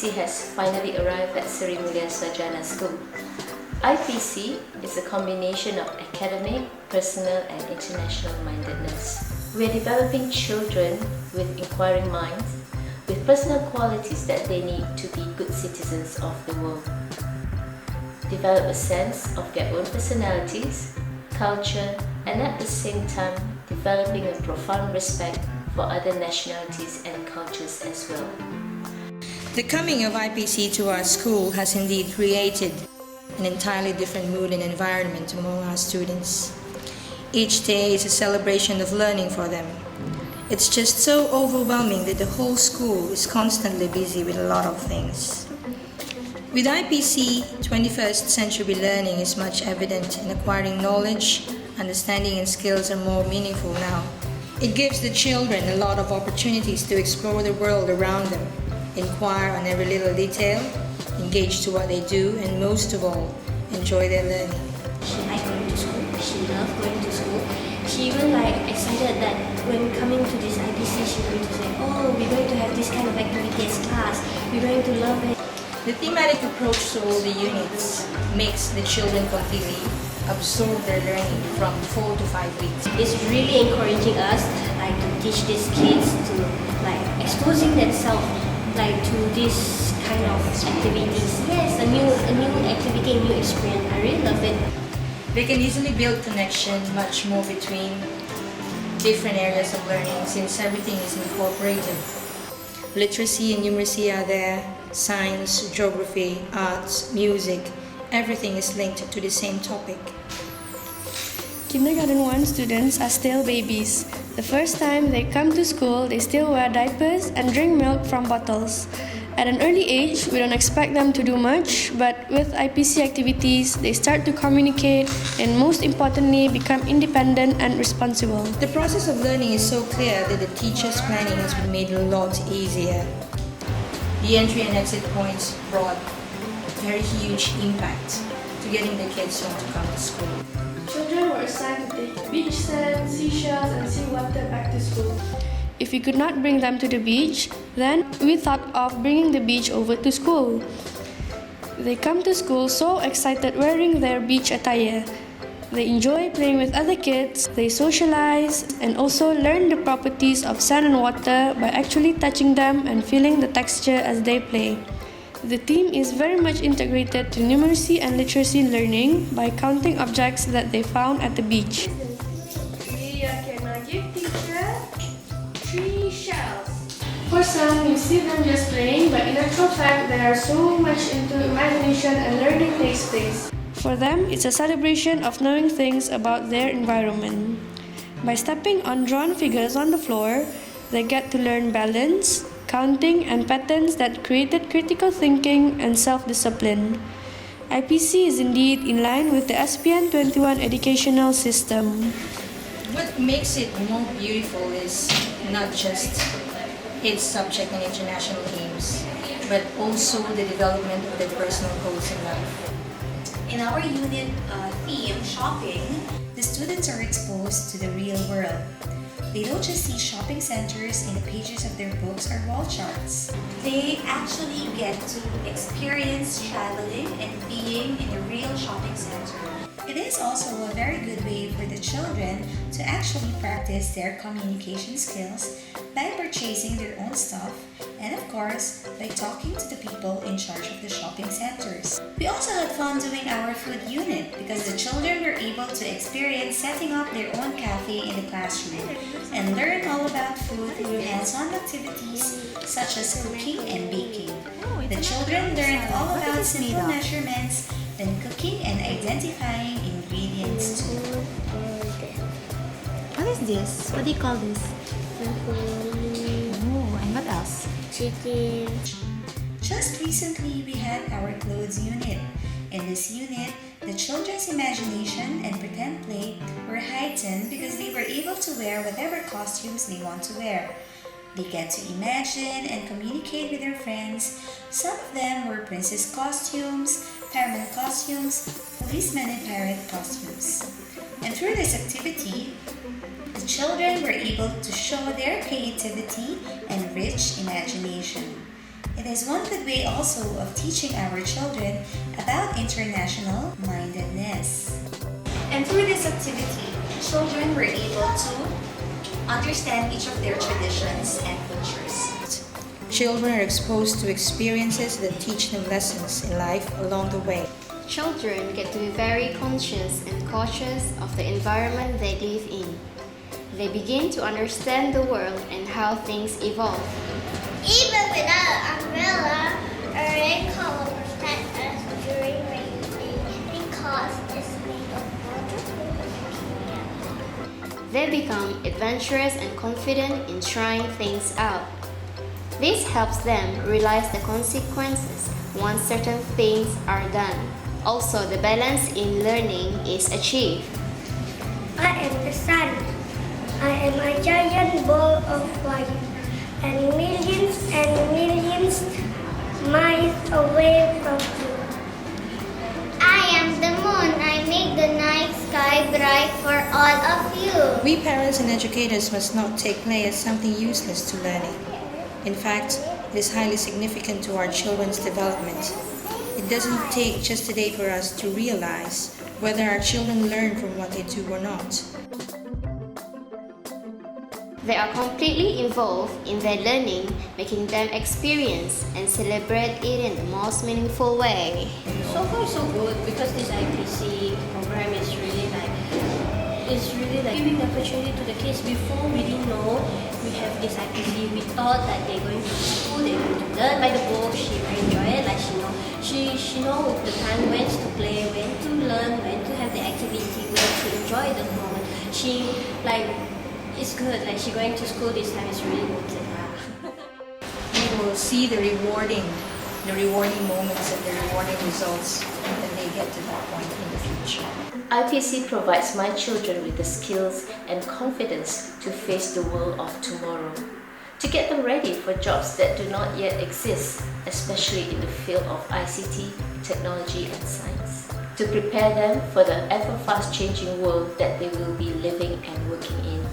IPC has finally arrived at Seri Mulia Sarjana School. IPC is a combination of academic, personal and international mindedness. We are developing children with inquiring minds, with personal qualities that they need to be good citizens of the world. Develop a sense of their own personalities, culture, and at the same time developing a profound respect for other nationalities and cultures as well. The coming of IPC to our school has indeed created an entirely different mood and environment among our students. Each day is a celebration of learning for them. It's just so overwhelming that the whole school is constantly busy with a lot of things. With IPC, 21st century learning is much evident in acquiring knowledge, understanding and skills are more meaningful now. It gives the children a lot of opportunities to explore the world around them, inquire on every little detail, engage to what they do, and most of all, enjoy their learning. She liked going to school. She loved going to school. She even excited that when coming to this IPC, she's going to say, "Oh, we're going to have this kind of activity as class. We're going to love it." The thematic approach to all the units makes the children completely absorb their learning from 4 to 5 weeks. It's really encouraging us to teach these kids to exposing themselves to this kind of activities. Yes, a new activity, a new experience. I really love it. They can easily build connection much more between different areas of learning since everything is incorporated. Literacy and numeracy are there, science, geography, arts, music, everything is linked to the same topic. Kindergarten 1 students are still babies. The first time they come to school, they still wear diapers and drink milk from bottles. At an early age, we don't expect them to do much, but with IPC activities, they start to communicate and most importantly, become independent and responsible. The process of learning is so clear that the teacher's planning has been made a lot easier. The entry and exit points brought very huge impact to getting the kids home to come to school. Children were assigned to take beach sand, seashells, and seawater back to school. If we could not bring them to the beach, then we thought of bringing the beach over to school. They come to school so excited wearing their beach attire. They enjoy playing with other kids, they socialize, and also learn the properties of sand and water by actually touching them and feeling the texture as they play. The team is very much integrated to numeracy and literacy learning by counting objects that they found at the beach. We can give teacher 3 shells. For some, you see them just playing, but in actual fact, they are so much into imagination and learning takes place. For them, it's a celebration of knowing things about their environment. By stepping on drawn figures on the floor, they get to learn balance, counting, and patterns that created critical thinking and self-discipline. IPC is indeed in line with the SPN 21 educational system. What makes it more beautiful is not just its subject and international aims, but also the development of their personal goals in life. In our unit theme, shopping, the students are exposed to the real world. They don't just see shopping centers in the pages of their books or wall charts. They actually get to experience traveling and being in a real shopping center. It is also a very good way for the children to actually practice their communication skills by purchasing their own stuff and of course by talking to the people in charge of the shopping centers. We also had fun doing our food unit because the children were able to experience setting up their own cafe in the classroom and learn all about food through hands-on activities such as cooking and baking. The children learned all about simple measurements when cooking and identifying ingredients too. What is this? What do you call this? Oh, and what else? Chicken. Just recently, we had our clothes unit. In this unit, the children's imagination and pretend play were heightened because they were able to wear whatever costumes they want to wear. They get to imagine and communicate with their friends. Some of them were princess costumes, fireman costumes, policeman and pirate costumes. And through this activity, the children were able to show their creativity and rich imagination. It is one good way also of teaching our children about international mindedness. And through this activity, children were able to understand each of their traditions and cultures. Children are exposed to experiences that teach them lessons in life along the way. Children get to be very conscious and cautious of the environment they live in. They begin to understand the world and how things evolve. Even without an umbrella, a raincoat will protect us during rainy days because it's made of waterproof. They become adventurous and confident in trying things out. This helps them realize the consequences once certain things are done. Also, the balance in learning is achieved. I am the sun. I am a giant ball of fire, and millions miles away from you. I am the moon. I make the night sky bright for all of you. We parents and educators must not take play as something useless to learning. In fact, it is highly significant to our children's development. It doesn't take just a day for us to realize whether our children learn from what they do or not. They are completely involved in their learning, making them experience and celebrate it in the most meaningful way. So far so good because this IPC program is really like giving the opportunity to the kids. Before we didn't know we have this IPC, we thought that they're going to school, they're going to learn by the book. She very enjoy it, like she know the time when to play, when to learn, when to have the activity, when to enjoy the moment. She like it's good. Like she going to school this time is really good to her. We will see the rewarding moments and the rewarding results when they get to that point in the future. IPC provides my children with the skills and confidence to face the world of tomorrow, to get them ready for jobs that do not yet exist, especially in the field of ICT, technology and science, to prepare them for the ever fast changing world that they will be living and working in.